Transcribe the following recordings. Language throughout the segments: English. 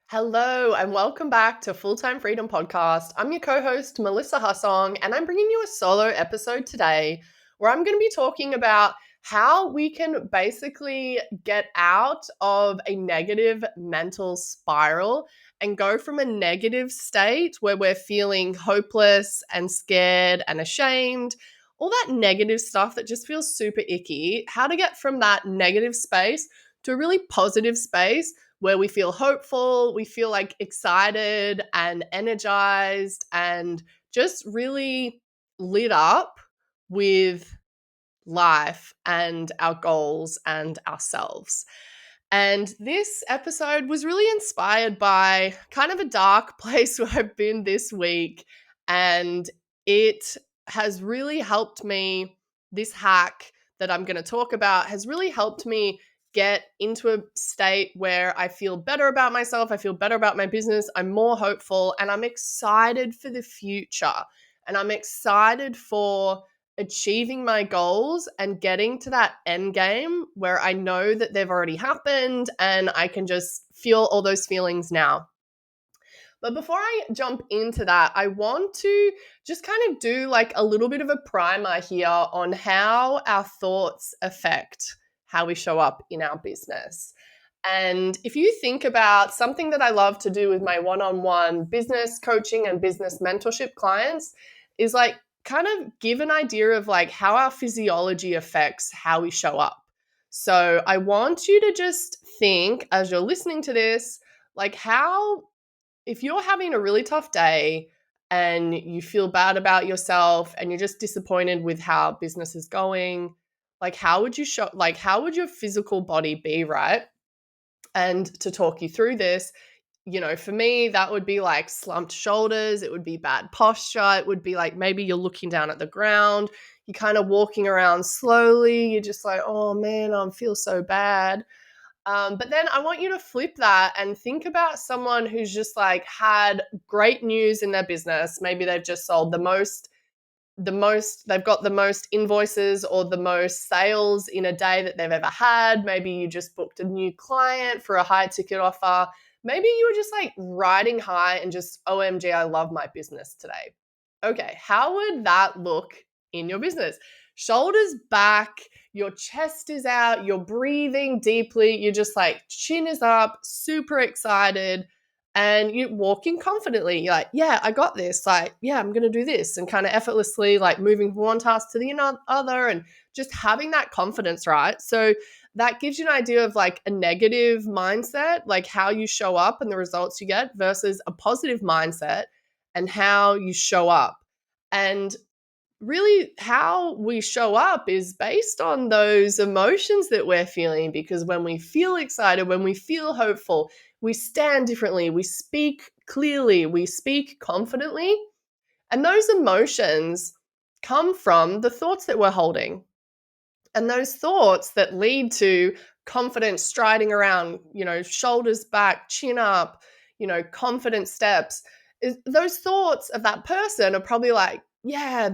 Hello, and welcome back to Full Time Freedom Podcast. I'm your co host, Melissa Hussong, and I'm bringing you a solo episode today where I'm going to be talking about how we can basically get out of a negative mental spiral and go from a negative state where we're feeling hopeless and scared and ashamed, all that negative stuff that just feels super icky, how to get from that negative space to a really positive space where we feel hopeful, we feel like excited and energized and just really lit up with life and our goals and ourselves. And this episode was really inspired by kind of a dark place where I've been this week. And it has really helped me. This hack that I'm going to talk about has really helped me get into a state where I feel better about myself. I feel better about my business. I'm more hopeful and I'm excited for the future. And I'm excited for achieving my goals and getting to that end game where I know that they've already happened and I can just feel all those feelings now. But before I jump into that, I want to just kind of do like a little bit of a primer here on how our thoughts affect how we show up in our business. And if you think about something that I love to do with my one-on-one business coaching and business mentorship clients is like kind of give an idea of like how our physiology affects how we show up. So I want you to just think as you're listening to this, like how if you're having a really tough day and you feel bad about yourself and you're just disappointed with how business is going, like how would your physical body be, right? And to talk you through this, for me, that would be like slumped shoulders. It would be bad posture. It would be like maybe you're looking down at the ground. You're kind of walking around slowly. You're just like, oh man, I feel so bad. But then I want you to flip that and think about someone who's just like had great news in their business. Maybe they've just sold they've got the most invoices or the most sales in a day that they've ever had. Maybe you just booked a new client for a high ticket offer. Maybe you were just like riding high and just, OMG, I love my business today. Okay, how would that look in your business? Shoulders back, your chest is out, you're breathing deeply, you're just like chin is up, super excited, and you're walking confidently. You're like, yeah, I got this. Like, yeah, I'm going to do this, and kind of effortlessly like moving from one task to the other and just having that confidence, right? So that gives you an idea of like a negative mindset, like how you show up and the results you get versus a positive mindset and how you show up. And really how we show up is based on those emotions that we're feeling, because when we feel excited, when we feel hopeful, we stand differently, we speak clearly, we speak confidently, and those emotions come from the thoughts that we're holding. And those thoughts that lead to confidence striding around, shoulders back, chin up, confident steps, those thoughts of that person are probably like, yeah,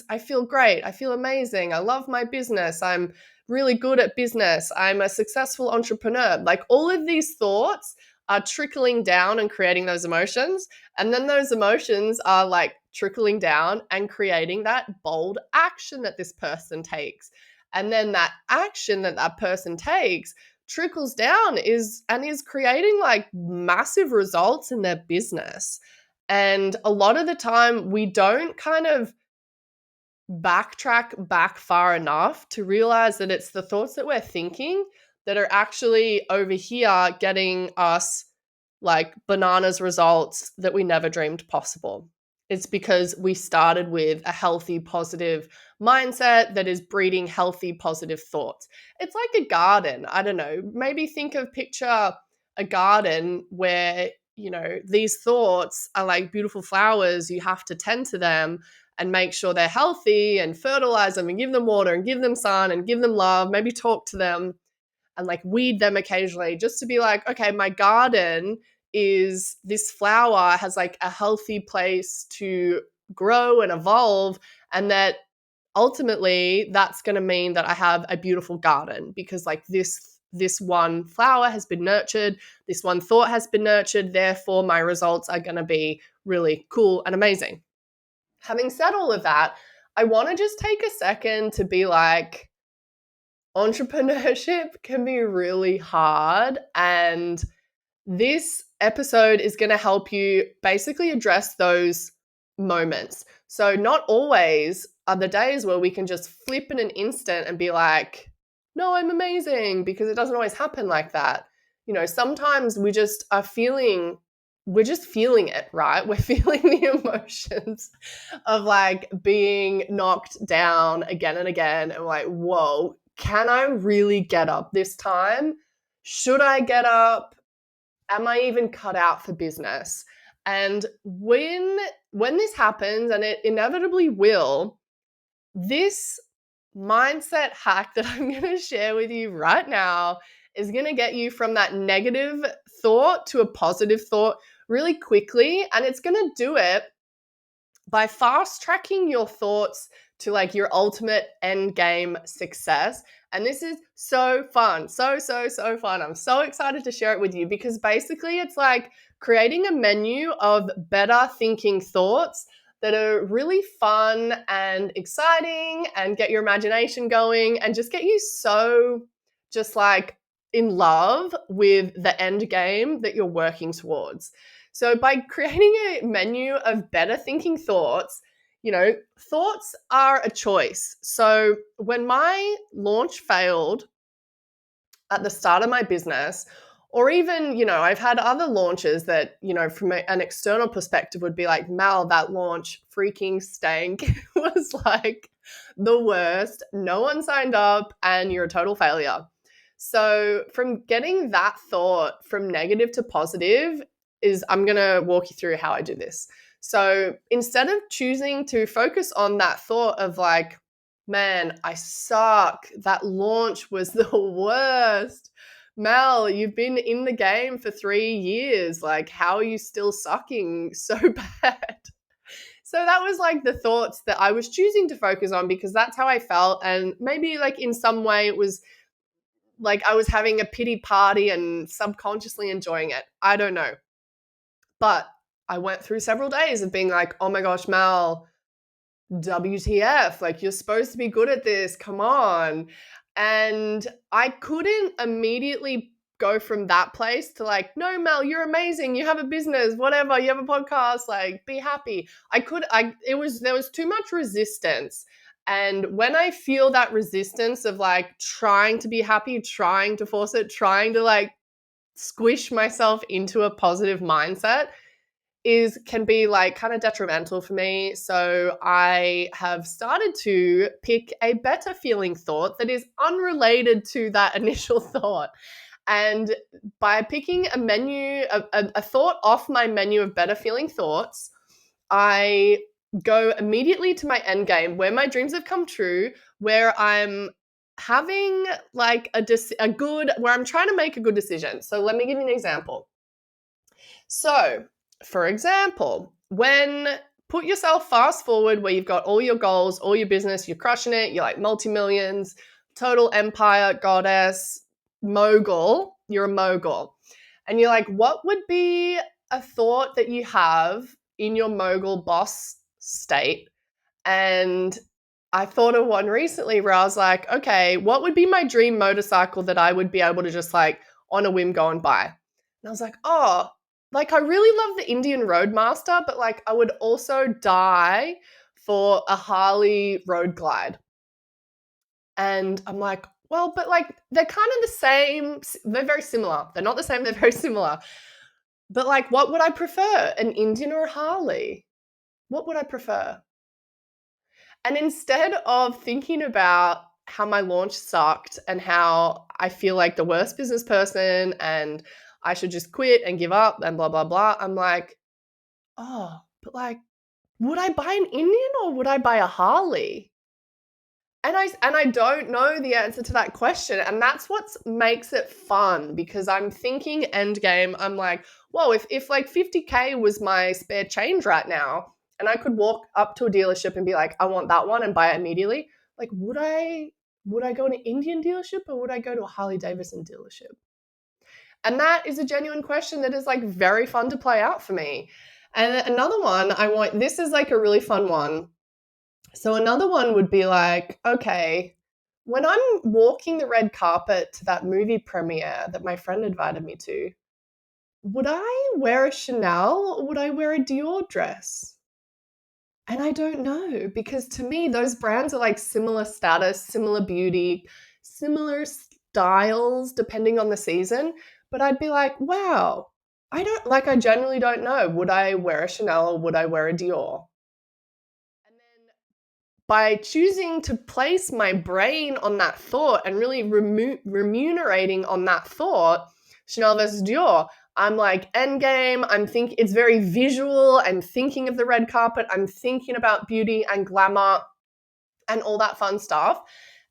I feel great. I feel amazing. I love my business. I'm really good at business. I'm a successful entrepreneur. Like all of these thoughts are trickling down and creating those emotions. And then those emotions are like trickling down and creating that bold action that this person takes. And then that action that that person takes trickles down is creating like massive results in their business. And a lot of the time we don't kind of backtrack back far enough to realize that it's the thoughts that we're thinking that are actually over here getting us like bananas results that we never dreamed possible. It's because we started with a healthy, positive mindset that is breeding healthy, positive thoughts. It's like a garden. I don't know. Maybe picture a garden where, these thoughts are like beautiful flowers. You have to tend to them and make sure they're healthy and fertilize them and give them water and give them sun and give them love, maybe talk to them and like weed them occasionally just to be like, okay, my garden is this flower has like a healthy place to grow and evolve, and that ultimately that's going to mean that I have a beautiful garden because like this one flower has been nurtured, this one thought has been nurtured, therefore my results are going to be really cool and amazing. Having said all of that, I want to just take a second to be like, entrepreneurship can be really hard, and this episode is going to help you basically address those moments. So, not always are the days where we can just flip in an instant and be like, no, I'm amazing, because it doesn't always happen like that. Sometimes we just are feeling, we're just feeling it, right? We're feeling the emotions of like being knocked down again and again. And like, whoa, can I really get up this time? Should I get up? Am I even cut out for business? And when this happens, and it inevitably will, this mindset hack that I'm going to share with you right now is going to get you from that negative thought to a positive thought really quickly. And it's going to do it by fast tracking your thoughts to like your ultimate end game success. And this is so fun, so fun. I'm so excited to share it with you, because basically it's like creating a menu of better thinking thoughts that are really fun and exciting and get your imagination going and just get you so just like in love with the end game that you're working towards. So by creating a menu of better thinking thoughts, thoughts are a choice. So when my launch failed at the start of my business, or even, I've had other launches that, from an external perspective would be like, Mal, that launch freaking stank. It was like the worst. No one signed up and you're a total failure. So from getting that thought from negative to positive I'm going to walk you through how I do this. So instead of choosing to focus on that thought of like, man, I suck, that launch was the worst. Mel, you've been in the game for 3 years. Like, how are you still sucking so bad? So that was like the thoughts that I was choosing to focus on, because that's how I felt. And maybe like in some way it was like I was having a pity party and subconsciously enjoying it. I don't know. But I went through several days of being like, oh my gosh, Mal, WTF, like you're supposed to be good at this, come on. And I couldn't immediately go from that place to like, no, Mel, you're amazing, you have a business, whatever, you have a podcast, like be happy. There was too much resistance. And when I feel that resistance of like trying to be happy, trying to force it, trying to like squish myself into a positive mindset, can be like kind of detrimental for me. So I have started to pick a better feeling thought that is unrelated to that initial thought. And by picking a thought off my menu of better feeling thoughts, I go immediately to my end game, where my dreams have come true, where I'm having like where I'm trying to make a good decision. So let me give you an example. So, for example, put yourself fast forward where you've got all your goals, all your business, you're crushing it, you're like multi-millions, total empire, goddess, mogul, you're a mogul. And you're like, what would be a thought that you have in your mogul boss state? And I thought of one recently where I was like, okay, what would be my dream motorcycle that I would be able to just like on a whim go and buy? And I was like, oh, like I really love the Indian Roadmaster, but like I would also die for a Harley Road Glide. And I'm like, well, but like they're kind of the same. They're very similar. They're not the same. They're very similar. But like, what would I prefer? An Indian or a Harley? What would I prefer? And instead of thinking about how my launch sucked and how I feel like the worst business person and I should just quit and give up and blah, blah, blah, I'm like, oh, but like, would I buy an Indian or would I buy a Harley? And I don't know the answer to that question. And that's what makes it fun, because I'm thinking end game. I'm like, whoa, if like 50K was my spare change right now, and I could walk up to a dealership and be like, I want that one and buy it immediately, like, would I would I go to an Indian dealership or would I go to a Harley Davidson dealership? And that is a genuine question that is like very fun to play out for me. And another one this is like a really fun one. So another one would be like, okay, when I'm walking the red carpet to that movie premiere that my friend invited me to, would I wear a Chanel or would I wear a Dior dress? And I don't know, because to me, those brands are like similar status, similar beauty, similar styles, depending on the season. But I'd be like, wow, I genuinely don't know. Would I wear a Chanel or would I wear a Dior? And then by choosing to place my brain on that thought and really remunerating on that thought, Chanel versus Dior, I'm like endgame. It's very visual. I'm thinking of the red carpet. I'm thinking about beauty and glamour and all that fun stuff.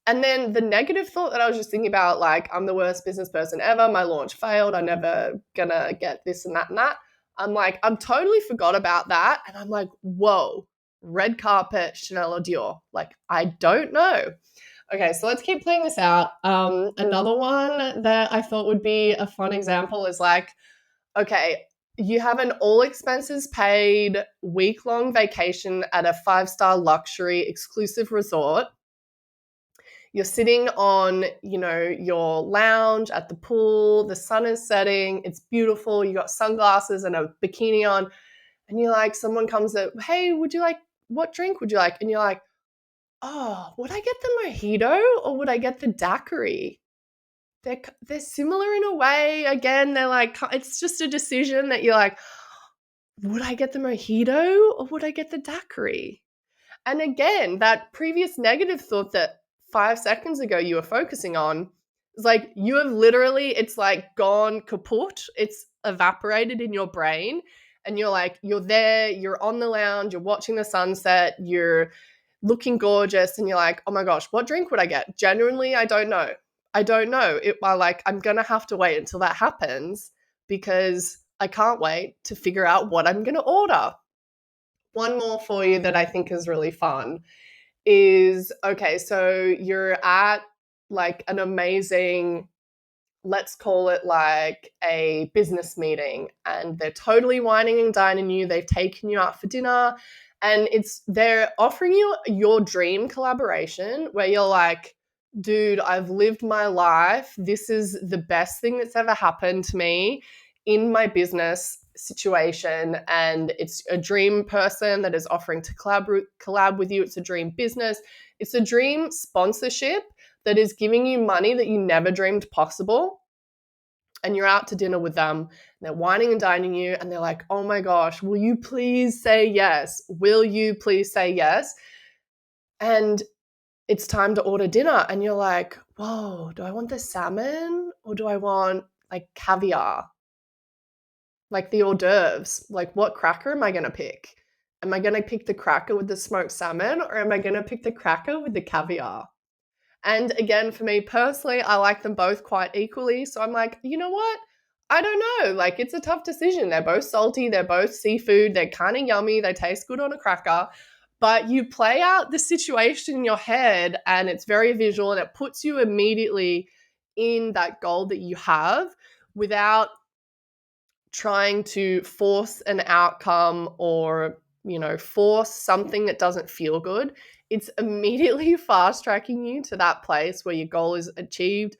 And then the negative thought that I was just thinking about, like, I'm the worst business person ever. My launch failed. I'm never gonna get this and that and that. I'm like, I'm totally forgot about that. And I'm like, whoa, red carpet, Chanel or Dior. Like, I don't know. Okay, so let's keep playing this out. Another one that I thought would be a fun example is like, okay, you have an all expenses paid week-long vacation at a 5-star luxury exclusive resort. You're sitting on, your lounge at the pool, the sun is setting, it's beautiful, you got sunglasses and a bikini on, and you're like, someone comes up, hey, what drink would you like? And you're like, oh, would I get the mojito or would I get the daiquiri? They're similar in a way. Again, they're like, it's just a decision that you're like, would I get the mojito or would I get the daiquiri? And again, that previous negative thought that 5 seconds ago you were focusing on is like, you have literally, it's like gone kaput. It's evaporated in your brain. And you're like, you're there, you're on the lounge, you're watching the sunset, you're looking gorgeous. And you're like, oh my gosh, what drink would I get? Genuinely, I don't know. I'm going to have to wait until that happens because I can't wait to figure out what I'm going to order. One more for you that I think is really fun is, okay, so you're at like an amazing, let's call it like a business meeting, and they're totally wining and dining you. They've taken you out for dinner and they're offering you your dream collaboration where you're like, dude, I've lived my life. This is the best thing that's ever happened to me in my business situation, and it's a dream person that is offering to collab with you. It's a dream business. It's a dream sponsorship that is giving you money that you never dreamed possible. And you're out to dinner with them, and they're wining and dining you, and they're like, oh my gosh, will you please say yes? Will you please say yes? And it's time to order dinner, and you're like, whoa, do I want the salmon or do I want like caviar? Like the hors d'oeuvres, like what cracker am I going to pick? Am I going to pick the cracker with the smoked salmon or am I going to pick the cracker with the caviar? And again, for me personally, I like them both quite equally. So I'm like, you know what? I don't know. Like, it's a tough decision. They're both salty. They're both seafood. They're kind of yummy. They taste good on a cracker. But you play out the situation in your head and it's very visual and it puts you immediately in that goal that you have without trying to force an outcome or, force something that doesn't feel good. It's immediately fast tracking you to that place where your goal is achieved.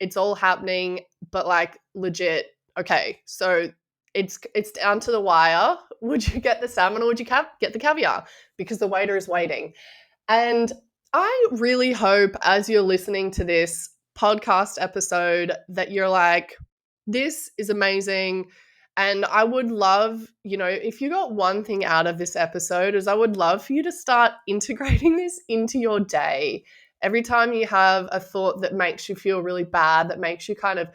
It's all happening, but like legit. Okay, so it's down to the wire. Would you get the salmon or would you get the caviar? Because the waiter is waiting. And I really hope as you're listening to this podcast episode that you're like, this is amazing. And I would love, if you got one thing out of this episode, is I would love for you to start integrating this into your day. Every time you have a thought that makes you feel really bad, that makes you kind of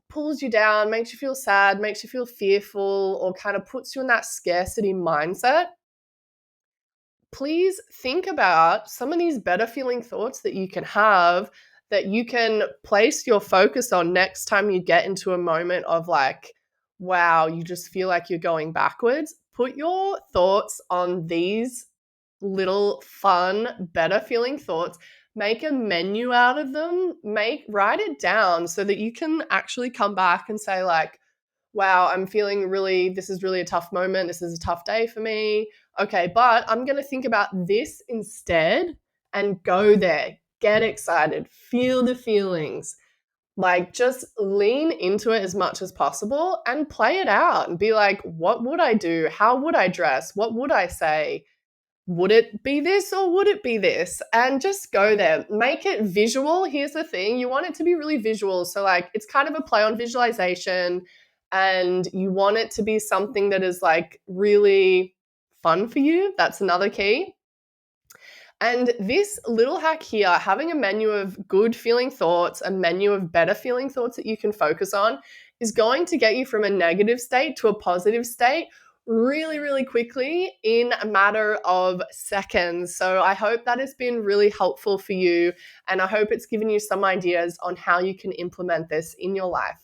pulls you down, makes you feel sad, makes you feel fearful, or kind of puts you in that scarcity mindset, please think about some of these better feeling thoughts that you can have that you can place your focus on next time you get into a moment of like, wow, you just feel like you're going backwards. Put your thoughts on these little fun, better feeling thoughts make a menu out of them, write it down so that you can actually come back and say like, wow, I'm feeling really, this is really a tough moment. This is a tough day for me. Okay, but I'm going to think about this instead and go there. Get excited, feel the feelings. Like, just lean into it as much as possible and play it out and be like, what would I do? How would I dress? What would I say? Would it be this or would it be this? And just go there. Make it visual. Here's the thing, you want it to be really visual. So, like, it's kind of a play on visualization, and you want it to be something that is like really fun for you. That's another key. And this little hack here, having a menu of good feeling thoughts, a menu of better feeling thoughts that you can focus on, is going to get you from a negative state to a positive state really, really quickly in a matter of seconds. So I hope that has been really helpful for you, and I hope it's given you some ideas on how you can implement this in your life.